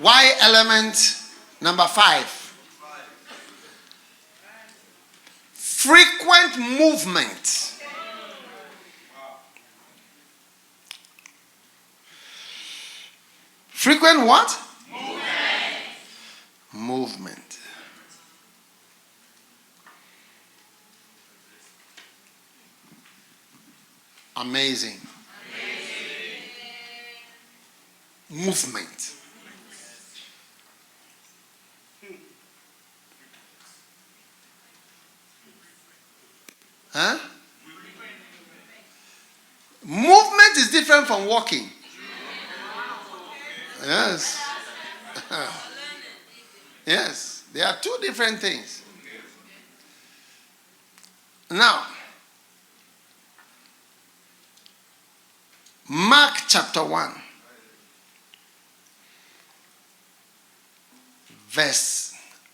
Y element number 5. Frequent movement. Frequent what? Movement. Amazing. Movement. Huh? Movement is different from walking. Yes. Yes. They are two different things. Now, Mark chapter 1.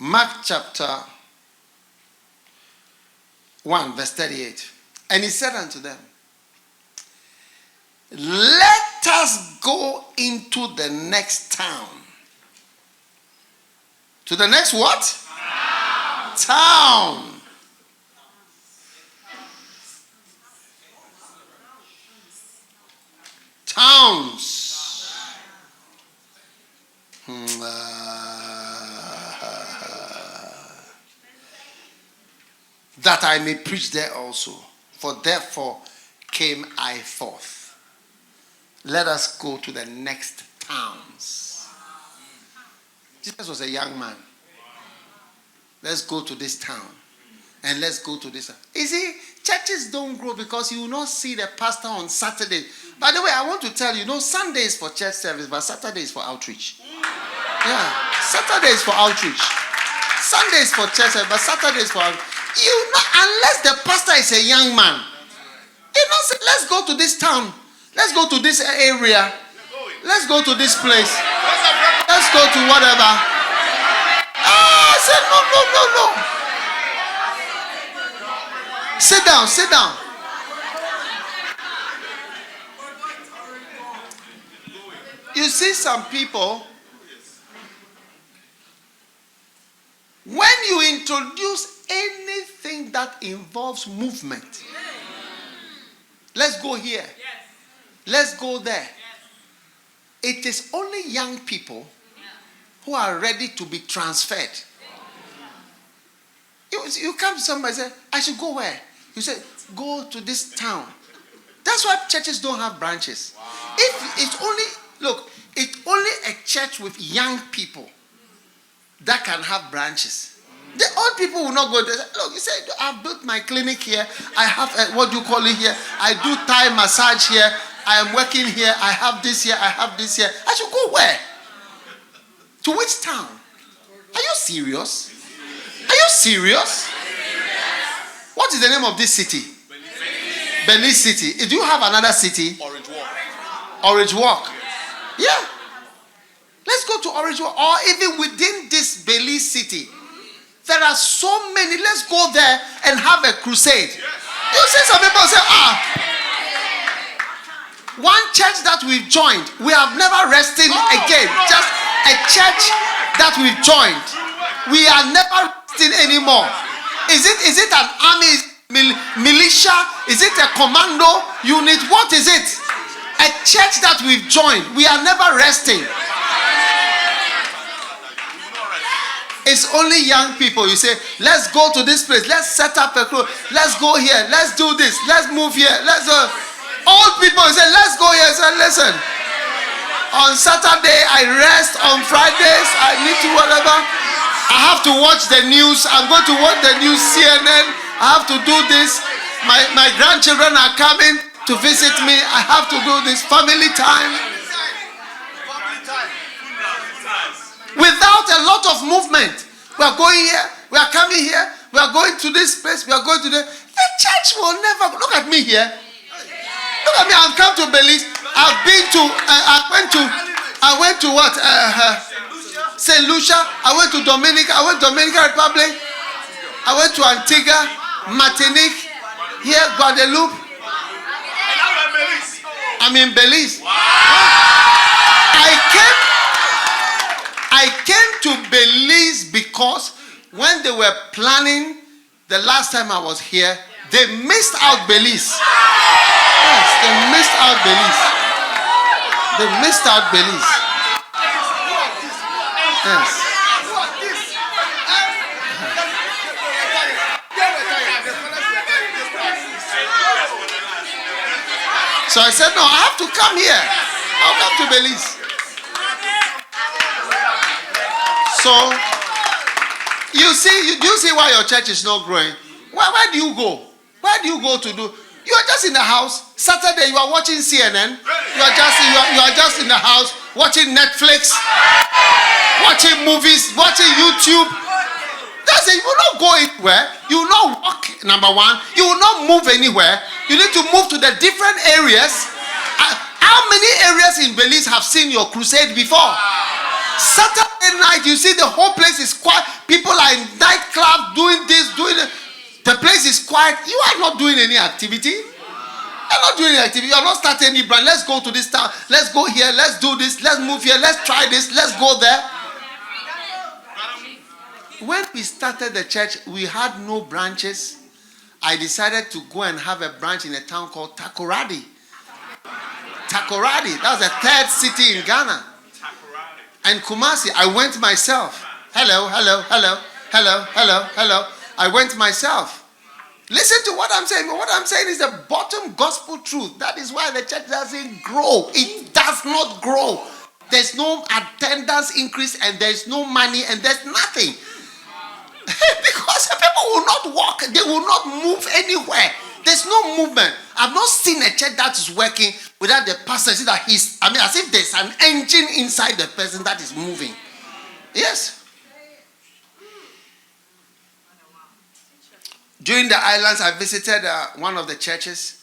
Mark chapter 1, verse 38. And he said unto them, let us go into the next town. To the next what? Town. Towns. That I may preach there also. For therefore came I forth. Let us go to the next towns. Jesus was a young man. Let's go to this town. And let's go to this. You see, churches don't grow because you will not see the pastor on Saturday. By the way, I want to tell you, Sunday is for church service, but Saturday is for outreach. Yeah, Saturday is for outreach. Sunday is for church service, but Saturday is for outreach. Unless the pastor is a young man, say, let's go to this town. Let's go to this area. Let's go to this place. Let's go to whatever. I said, no. Sit down. You see some people, when you introduce anything that involves movement, let's go here. Let's go there. It is only young people who are ready to be transferred. You come to somebody and say, I should go where? You say, go to this town. That's why churches don't have branches. If it's only a church with young people that can have branches. The old people will not go there. Look, you say, I've built my clinic here. I have here. I do Thai massage here. I am working here. I have this here. I have this here. I should go where? To which town? Are you serious? What is the name of this city? Belize City. Do you have another city? Orange Walk. Yeah. Let's go to Orange Walk. Or even within this Belize City. There are so many. Let's go there and have a crusade. You see some people say, one church that we've joined, we have never rested again. Just a church that we've joined. We are never resting anymore. Is it an army, militia? Is it a commando unit? What is it? A church that we've joined. We are never resting. It's only young people. You say, let's go to this place. Let's set up a crew. Let's go here. Let's do this. Let's move here. Old people say, let's go here. Say, listen. On Saturday, I rest. On Fridays, I need to whatever. I have to watch the news. I'm going to watch the news, CNN. I have to do this. My grandchildren are coming to visit me. I have to do this. Family time. Without a lot of movement. We are going here. We are coming here. We are going to this place. We are going to the church will never. Look at me here. Look at me. I've come to Belize. I've been to. I went to what? St. Lucia. I went to Dominica. I went to Dominican Republic. I went to Antigua, Martinique. Here, Guadeloupe. I'm in Belize. to Belize because when they were planning the last time I was here, they missed out Belize. Yes, they missed out Belize. They missed out Belize. Yes. So I said, no, I have to come here. I'll come to Belize. So, you see why your church is not growing? Where do you go? Where do you go to do? You are just in the house. Saturday, you are watching CNN. You are just in the house watching Netflix, watching movies, watching YouTube. That's it. You will not go anywhere. You will not walk, number one. You will not move anywhere. You need to move to the different areas. How many areas in Belize have seen your crusade before? Saturday night, you see the whole place is quiet. People are in nightclub doing this, doing that. The place is quiet. You are not doing any activity. You're not doing any activity. You're not starting any brand. Let's go to this town. Let's go here. Let's do this. Let's move here. Let's try this. Let's go there. When we started the church, we had no branches. I decided to go and have a branch in a town called Takoradi. Takoradi. That was the third city in Ghana. And Kumasi, I went myself. Hello. I went myself. Listen to what I'm saying. What I'm saying is the bottom gospel truth. That is why the church doesn't grow. It does not grow. There's no attendance increase and there's no money and there's nothing. Because people will not walk. They will not move anywhere. There's no movement. I've not seen a church that is working without the pastor. See that as if there's an engine inside the person that is moving. Yes. During the islands, I visited one of the churches.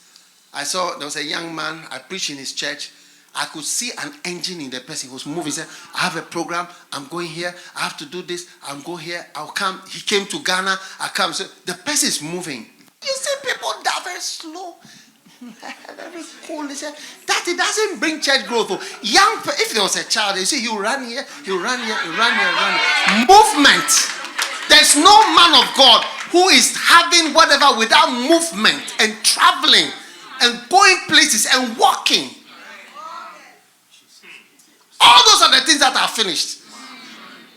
I saw there was a young man. I preached in his church. I could see an engine in the person. He was moving. He said, I have a program. I'm going here. I have to do this. I'll go here. I'll come. He came to Ghana. I come. So the person is moving. You see people that are very slow. Very cool. They say, that it doesn't bring church growth. If there was a child, you see, he'll run here, he'll run here, he'll run here, run here. Movement. There's no man of God who is having whatever without movement and traveling and going places and walking. All those are the things that are finished.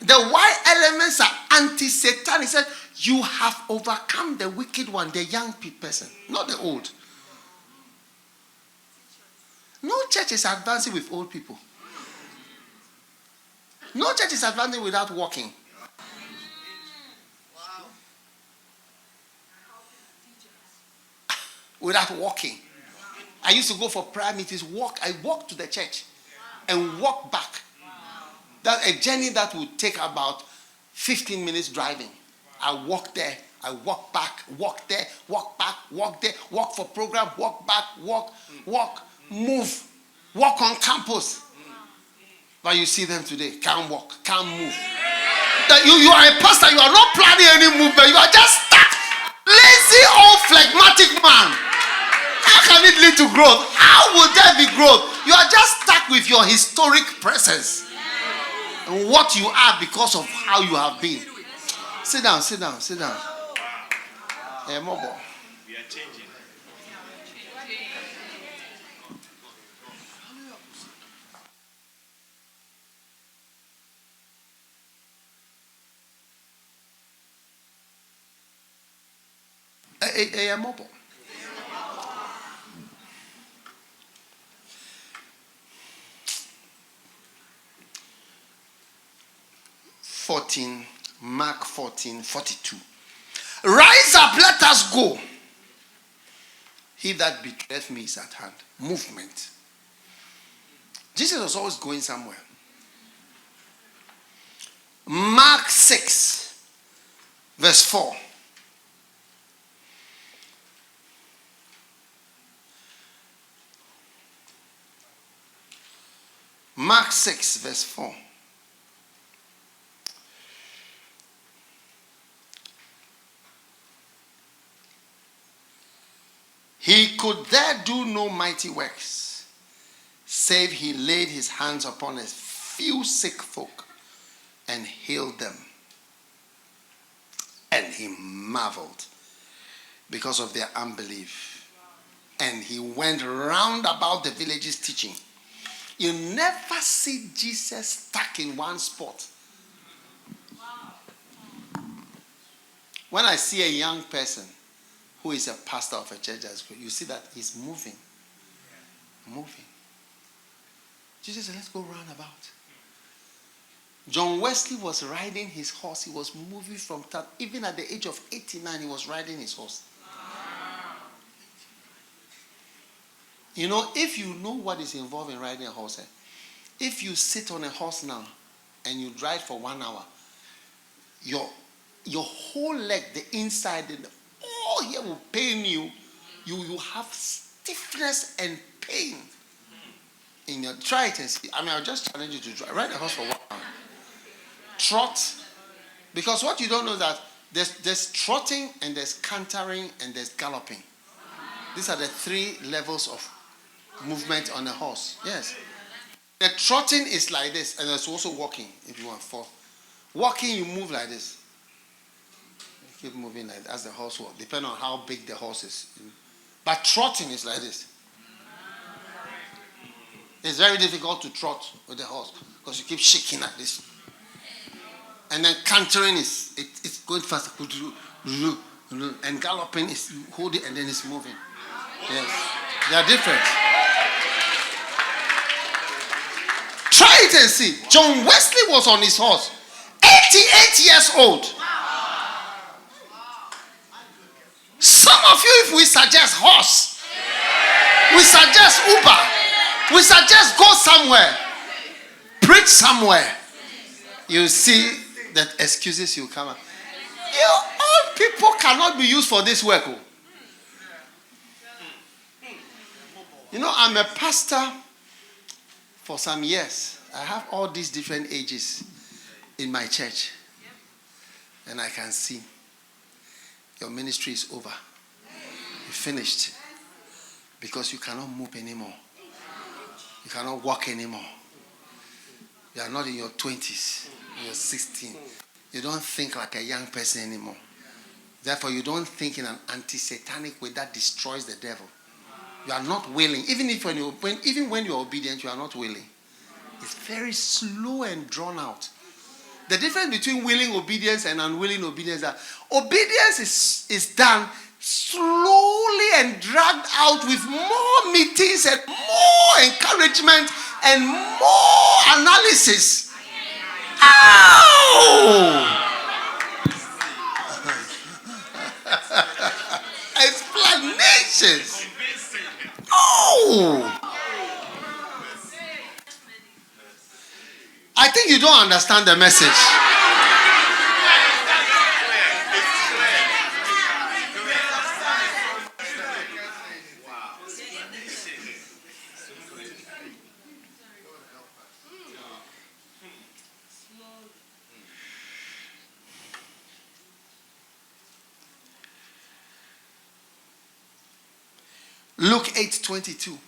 The white elements are anti-Satan. He said, you have overcome the wicked one, the young person, not the old. No church is advancing with old people. No church is advancing without walking. Without walking. I used to go for prayer meetings, I walk to the church and walk back. That's a journey that would take about 15 minutes driving. I walk there, I walk back, walk there, walk back, walk there, walk for program, walk back, walk, move, walk on campus. But you see them today, can't walk, can't move. You are a pastor, you are not planning any movement, you are just stuck. Lazy old phlegmatic man. How can it lead to growth? How will there be growth? You are just stuck with your historic presence and what you are because of how you have been. Sit down. Hey, mobile. We are changing. Hey, mobile. 14, Mark 14:42. Rise up, let us go. He that betrayeth me is at hand. Movement. Jesus was always going somewhere. Mark 6, verse 4. Mark 6, verse 4. He could there do no mighty works, save he laid his hands upon a few sick folk and healed them. And he marveled because of their unbelief. And he went round about the villages teaching. You never see Jesus stuck in one spot. When I see a young person who is a pastor of a church, you see that he's moving. Moving. Jesus said, let's go round about. John Wesley was riding his horse. He was moving from town. Even at the age of 89, he was riding his horse. You know, if you know what is involved in riding a horse, if you sit on a horse now and you ride for 1 hour, your whole leg, the inside, all here will pain you. You have stiffness and pain in your. Try it and see. I mean, I'll just challenge you to ride a horse for 1 hour. Trot, because what you don't know is that there's trotting and there's cantering and there's galloping. These are the 3 levels of movement on a horse. Yes. The trotting is like this, and there's also walking. If you want for walking, you move like this. You keep moving like that as the horse walks, depending on how big the horse is. But trotting is like this. It's very difficult to trot with the horse because you keep shaking like this. And then cantering it's going faster. And galloping is you hold it and then it's moving. Yes. They are different. Try it and see. John Wesley was on his horse. 88 years old. Some of you, if we suggest horse, we suggest Uber, we suggest go somewhere, preach somewhere, you see that excuses will come up. All people cannot be used for this work. You know, I'm a pastor for some years. I have all these different ages in my church. And I can see your ministry is over. You finished. Because you cannot move anymore. You cannot walk anymore. You are not in your 20s. You're 16. You don't think like a young person anymore. Therefore, you don't think in an anti-satanic way that destroys the devil. You are not willing. Even when you're obedient, you are not willing. It's very slow and drawn out. The difference between willing obedience and unwilling obedience is that obedience is done slowly and dragged out with more meetings and more encouragement and more analysis. Ow! Explanations. Oh! I think you don't understand the message. Luke 8:22.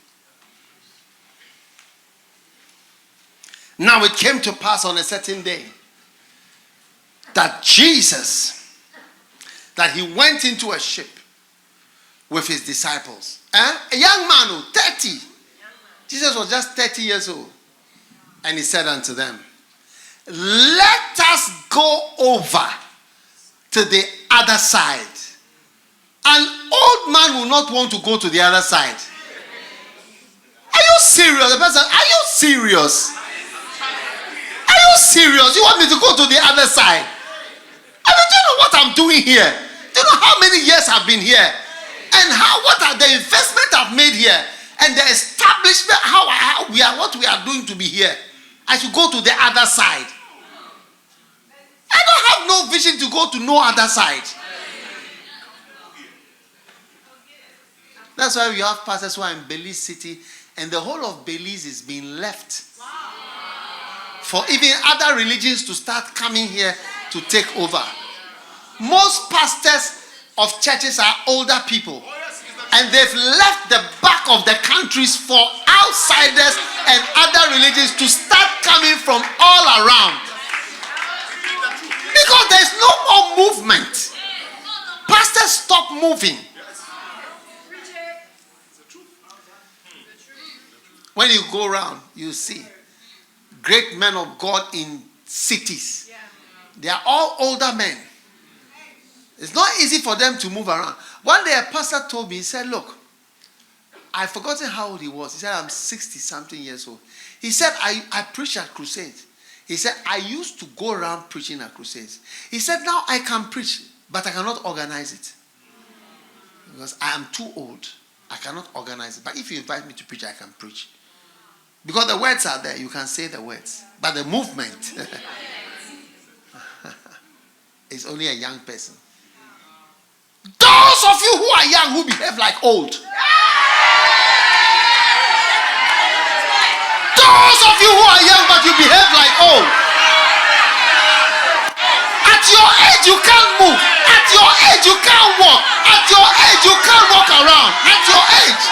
Now it came to pass on a certain day that he went into a ship with his disciples. A young man, 30. Jesus was just 30 years old. And he said unto them, let us go over to the other side. An old man will not want to go to the other side. Are you serious? The person, are you serious? Are you serious? You want me to go to the other side? I mean, do you know what I'm doing here? Do you know how many years I've been here? And what are the investment I've made here? And the establishment, what we are doing to be here. I should go to the other side. I don't have no vision to go to no other side. That's why we have pastors who are in Belize City, and the whole of Belize is being left for even other religions to start coming here to take over. Most pastors of churches are older people, and they've left the back of the countries for outsiders and other religions to start coming from all around. no more movement. Pastors stop moving. When you go around, you see great men of God in cities. They are all older men. It's not easy for them to move around. One day a pastor told me, he said, look, I've forgotten how old he was. He said, I'm 60-something years old. He said, I preach at crusades. He said, I used to go around preaching at crusades. He said, now I can preach, but I cannot organize it. Because I am too old. I cannot organize it. But if you invite me to preach, I can preach. Because the words are there. You can say the words. But the movement is only a young person. Those of you who are young who behave like old. Those of you who are young but you behave like old. At your age you can't move. At your age you can't walk. At your age you can't walk around. At your age.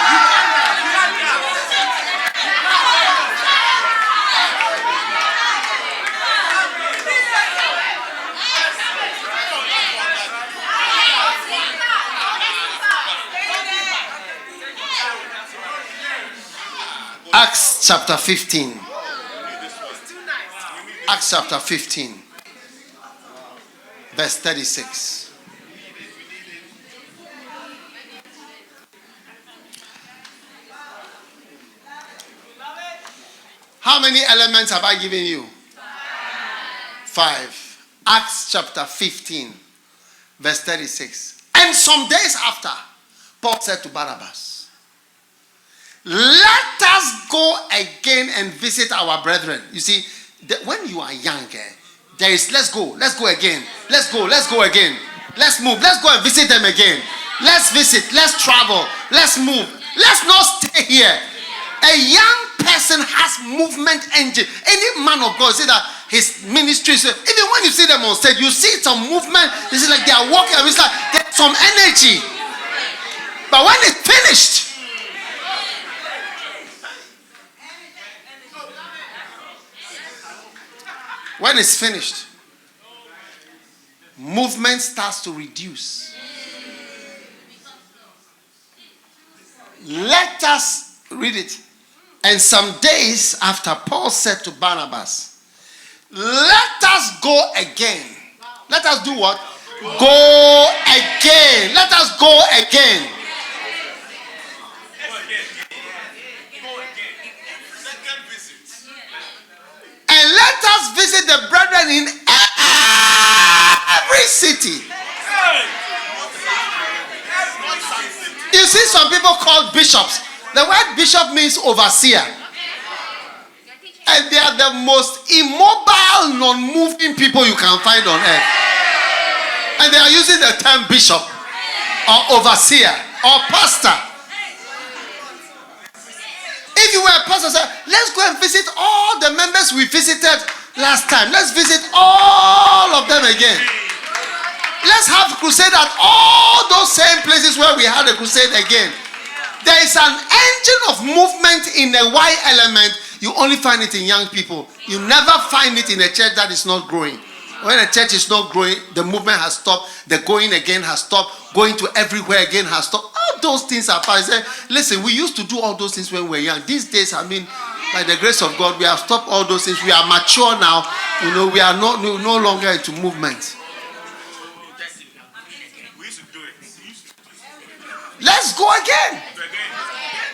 Acts chapter 15. Acts chapter 15. Verse 36. How many elements have I given you? 5. Acts chapter 15. Verse 36. And some days after, Paul said to Barnabas, let us go again and visit our brethren. You see, when you are young, there is let's go again. Let's go again. Let's move. Let's go and visit them again. Let's visit. Let's travel. Let's move. Let's not stay here. A young person has movement engine. Any man of God, see that his ministry, even when you see them on stage, you see some movement. It's like they are walking. It's like there's some energy. But when it's finished, movement starts to reduce. Let us read it. And some days after, Paul said to Barnabas, let us go again. Let us do what? Go again. Let us go again. And let us visit the brethren in every city. You see some people called bishops. The word bishop means overseer. And they are the most immobile, non-moving people you can find on earth. And they are using the term bishop or overseer or pastor. If you were a pastor, say, let's go and visit all the members we visited last time. Let's visit all of them again. Let's have crusade at all those same places where we had a crusade again. There is an engine of movement in the Y element. You only find it in young people. You never find it in a church that is not growing. When a church is not growing, the movement has stopped. The going again has stopped. Going to everywhere again has stopped. All those things are past. Listen, we used to do all those things when we were young. These days, by the grace of God, we have stopped all those things. We are mature now. We are no longer into movement. Let's go again.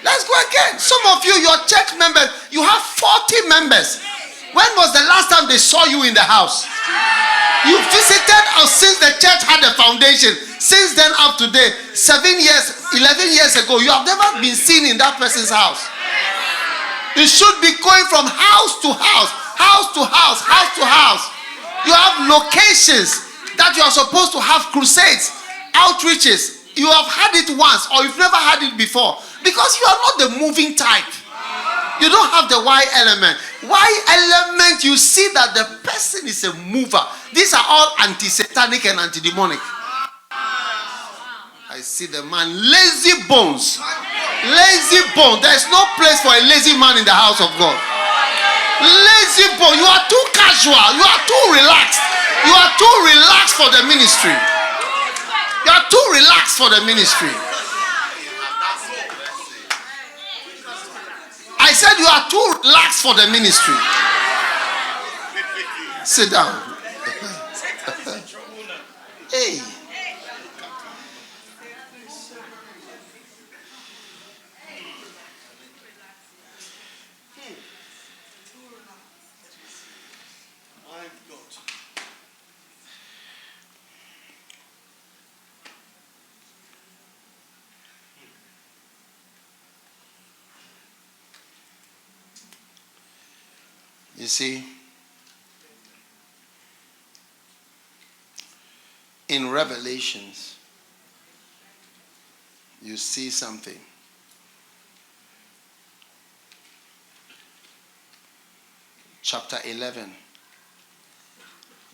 Let's go again. Some of you, your church members, you have 40 members. When was the last time they saw you in the house? You visited us since the church had a foundation. Since then up to date, 7 years, 11 years ago, you have never been seen in that person's house. You should be going from house to house, house to house, house to house. You have locations that you are supposed to have crusades, outreaches. You have had it once or you've never had it before because you are not the moving type. You don't have the Y element. Y element, you see that the person is a mover. These are all anti-satanic and anti-demonic. I see the man, lazy bones. Lazy bones. There is no place for a lazy man in the house of God. Lazy bone. You are too cash casual. You are too relaxed. You are too relaxed for the ministry. You are too relaxed for the ministry. I said you are too relaxed for the ministry. Sit down. Hey. You see, in Revelations, you see something. Chapter 11,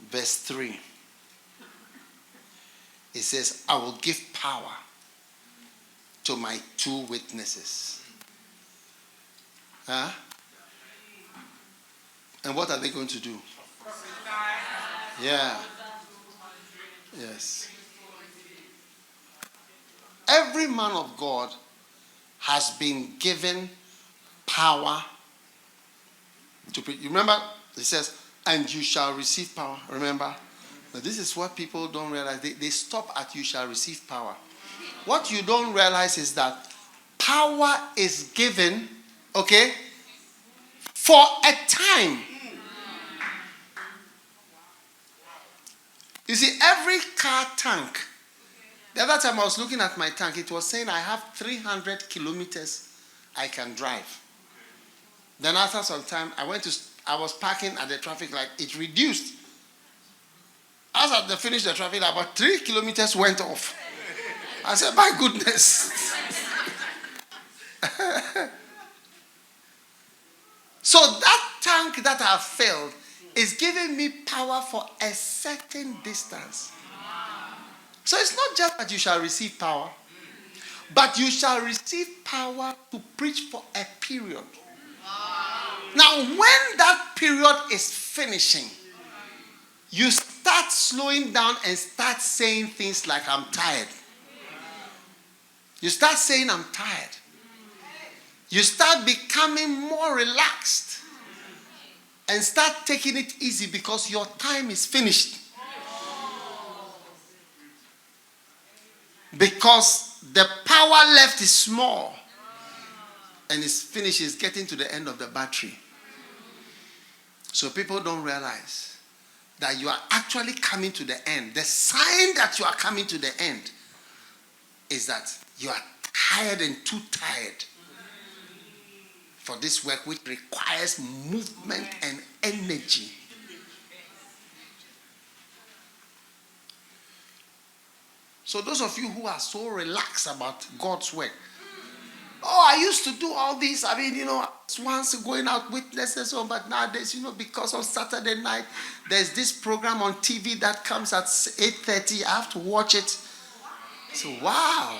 verse 3. It says, I will give power to my 2 witnesses. Huh? And what are they going to do? Yeah. Yes. Every man of God has been given power to preach. You remember, it says, and you shall receive power. Remember? But this is what people don't realize. They stop at you shall receive power. What you don't realize is that power is given, okay, for a time. You see, every car tank, the other time I was looking at my tank, it was saying I have 300 kilometers I can drive. Then after some time, I was parking at the traffic light. It reduced. As I finished the traffic light, about 3 kilometers went off. I said, my goodness. So that tank that I filled is giving me power for a certain distance. So it's not just that you shall receive power, but you shall receive power to preach for a period. Now, when that period is finishing, you start slowing down and start saying things like, I'm tired. You start saying, I'm tired. You start becoming more relaxed. And start taking it easy because your time is finished. Because the power left is small. And it's finished, it's getting to the end of the battery. So people don't realize that you are actually coming to the end. The sign that you are coming to the end is that you are tired and too tired for this work, which requires movement and energy. So those of you who are so relaxed about God's work, I used to do all this. I mean, once going out witnesses, but nowadays, because on Saturday night, there's this program on TV that comes at 8:30. I have to watch it. So, wow.